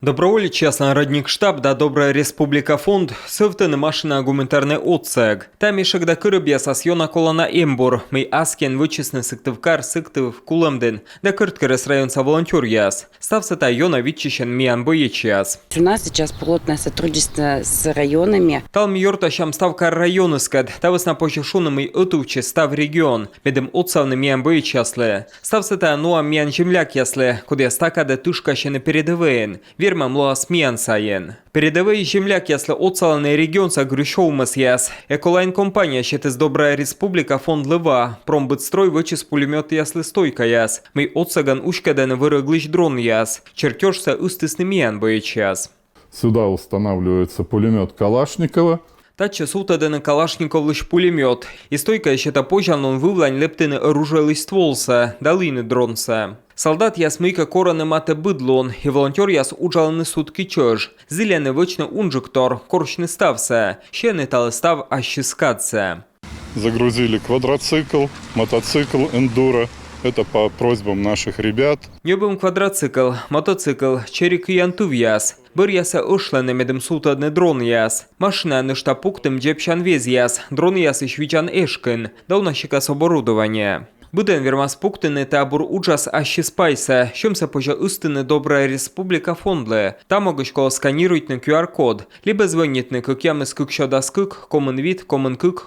Доброволі чесно радник штаб да Добра Республика фонд сövteni машина гуманитарный отсег. Там ишек да кырыбья сасьона колона эмбур. Мы аскен вычесны сыктывкар сыктыв кулымден. Да кырткерес районца волонтер яс. Стався та йона витчищен миян боечияс. У нас сейчас плотное сотрудничество с районами. Талм йорта щам ставка районы скад. Та весна почешуным и отувче став регион. Медем отсавны миян боечясле. Стався та нуа миян земляк ясле. Куди стака да тушка ще не передовен. Вірма млоа сміян саєн. Передовий земляк ясле оцалений регіон са грющовмас яс. Еколайн компанія ще тез Добра Республика фонд Лева. Промбитстрой вичис пулемет ясле стойка яс. Мій оцаган ушкаден вироглищ дрон яс. Чертеж са устисны миян боечас. Сюда устанавливается пулемет Калашникова. Та часу на Калашников лиш пулемет. І стойка ще та пожан он вивлань лептини оружелий стволса, далини дронса. Солдат яс мийка корони мате бидлон, і волонтер яс уджалений сутки чож. Зиляне вичне унжиктор, корч не стався, ще не тали став, а щискаться. Загрузили квадроцикл, мотоцикл, эндуро. Это по просьбам наших ребят. Ньобим квадроцикл, мотоцикл, черік янтув яс. Бір яса ошлене медем сутадне дрон яс. Машина не штапуктим джепчан вез яс. Дрон яс і швічан ешкин. Давна щекас оборудовання. Буден вірма спуктини та бур учас ащі спайса, щомся пожа істини Добра Республика фондле. Там могочко сканірують на QR-код, либо звонітни кикями скик щода скик, комен кик,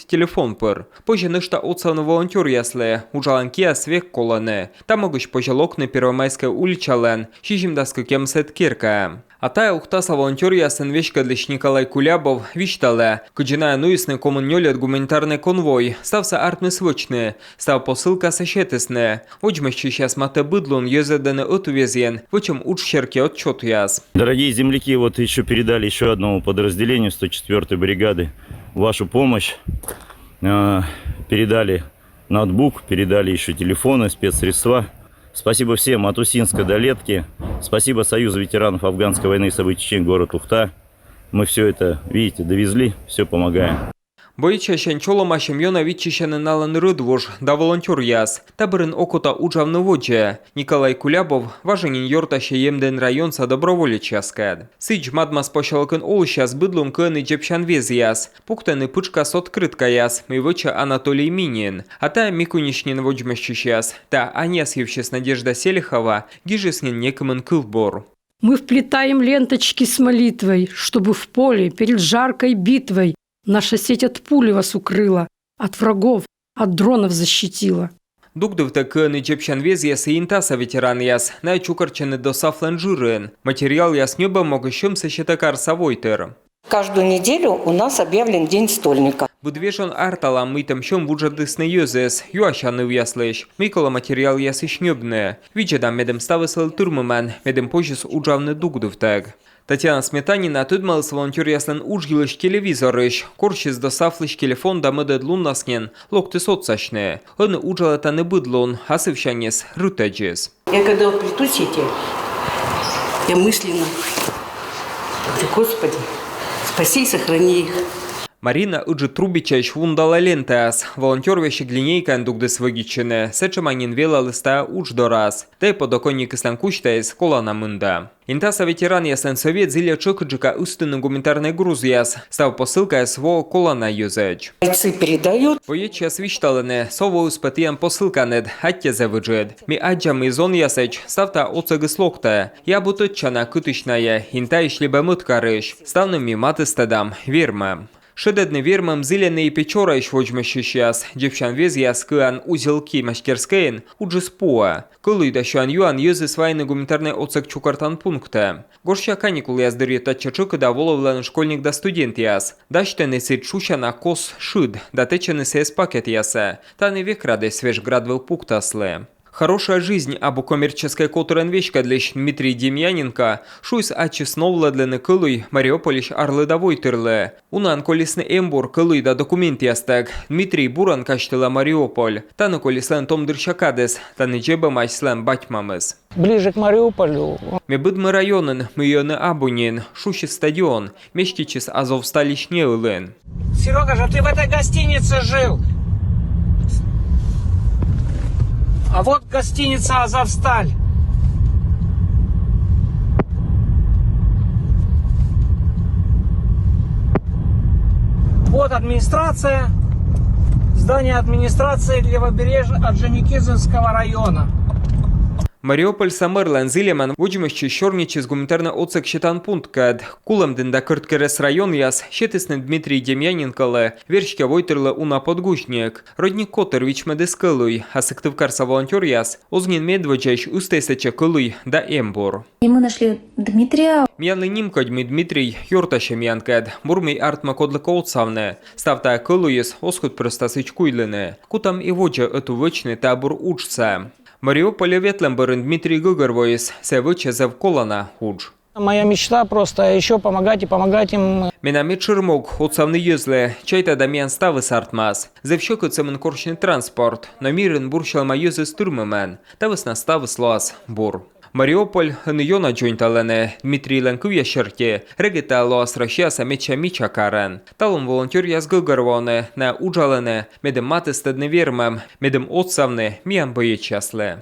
телефон пер. Пожа ништа оцавно волонтер ясле, ужаланкія свек колоне. Там могоч пожа локне Первомайська улічален, щижим да скикям сет кірка. А тая ухтаса волонтер ясен вещка длищ Николай Кулябов віштале, куджинає нуїсне комуньолет гуманітарний конвой, стався артне свичне, став посилка сещетисне. Вочмещи щас мате бидлон єзедене отувезен, вочем учщерки отчет яс. Дорогие земляки, вот еще передали еще одному подразделению 104-й бригады вашу помощь. Передали ноутбук, передали еще телефоны, спецсредства. Спасибо всем от Усинска до Летки. Спасибо Союзу ветеранов афганской войны событий Чечен, город Ухта. Мы все это, видите, довезли, все помогаем. Боїча щанчоло машем йона відчищене нален ридвож, да волонтер яс. Таберин окота уджав неводже. Николай Кулябов, важенін йорта ще ємден районца доброволі часкад. Сич мадмас пошалкен олща з бидлом кени джепшан вез яс. Пуктени пучка соткритка яс, мивича Анатолій Мінін. А та мікунішнін воджмещиш яс. Та Анясьевщес Надежда Селихова, гижеснін некамен кылбор. Мы вплетаем ленточки с молитвой, чтобы в поле перед жаркой битвой наша сеть от пули вас укрыла, от врагов, от дронов защитила. Дугдив кени джепшан вез яс і інтаса ветеран яс, найчукарчене до сафланжирен. Матеріал яс ньоба могощемся ще такар савойтер. Каждую неделю у нас объявлен День стольника. Будвежон артала митам щом вуджадисне йозес, юашани вяслеш. Микола матеріал яс і шньобне. Віджедам медем стависел турмемен, медем пожис уджавне дугдив тег. Тетяна Сметаніна tudмалис волонтер яслен уджгілиш телевізориш, коршіс до сафлиш телефон да медед луннаснен, локти соцсашне. Они уджали та не бидлон, а сившаніс рутеджес. Я когда плету сети, я мысленно говорю: Господи, спаси и сохрани их. Марина уджи трубичаш вундала лентас, волонтер вещик линейка дугды свагичене, сечеманин вела листа удждораз, та й подоконник ислам кучтаес колана мында. Інтаса ветеран ясен совет зілля чокаджика устину гуманітарний груз яс, став посилка свого колана юзеч. Бойцы передают. Воєча свішталене, совою спетіян посилка нед, хаття завиджед. Мі аджами зон ясеч, ставта оцеги слокта. Я буточчана кутичная, інта і шлібе миткариш, ставне мі мати стедам, вірме. Шедедне вірмем зиляний печора іш воджмещиш яс, дівчан вез яс киан узілки машкерскейн, уджи спуа. Коли да щоан юан єзи свайне гуманітарне оцек чукартан пункте. Горща канікул яс дирє та чачуки да воловлен школьник да студент яс. Даште неси чуща на кос шид, да тече неси ес пакет ясе, та не век раде свеж градвел пуктасле. Хорошая жизнь або коммерческая которенвечка для Дмитрий Демьяненко, шуйс ачесновла для некылый Мариуполиш арледовой тырле. Унан колесный эмбур кылый да документ ястек. Дмитрий Буран каштыла Мариуполь. Та на колеслен том дырчакадес, та не джеба майслен батьмамес. Ближе к Мариуполю. Ми бидми районен, ми йо не абунін, шуші стадіон, мешкичис Азовсталіч не улен. Серега же, ты в этой гостинице жил. А вот гостиница «Азовсталь». администрация. Здание администрации Левобережного Орджоникидзевского района. Маріуполь Самерлен зилеман вуджмещі щорнічі з гуманітарна оцек щитан пункт. Кулем динда Кырткерес район яс щетисне Дмитрій Дем'яненкале віршка войтерле уна подгушнік. Родні котер віч медискилуй, а сективкарса волонтер яс озгін медводжеш устесече килуй да ембор. И мы нашли Дмитрия. М'янли німкодьмі Дмитрій юрташе м'янкед, мурмій артма кодлика отсавне. Ставта килуєс осход простасич куйлине. Кутам і воджа ету вичний табор учце. Маріуполя ветлемберен Дмитрий Гыгырвоис се вычезав колана худж. Моя мечта просто еще помогать и помогать им. Менамет Шермок, отцавный юзле, чайта дамян ставы сартмас. Зевщоку цемен корчный транспорт, но мирен буршалма юзы стурмемен, тавыс наставы слоас бур. Маріуполь гнйона джойнталене Дмитрій Ленкуя шерте, регета лоас ращаса меча міча карен. Талом волонтер яз Гыгырвоне, на уджалене, медем мати стедне вірмем, медем отцавне, міян боєчасле.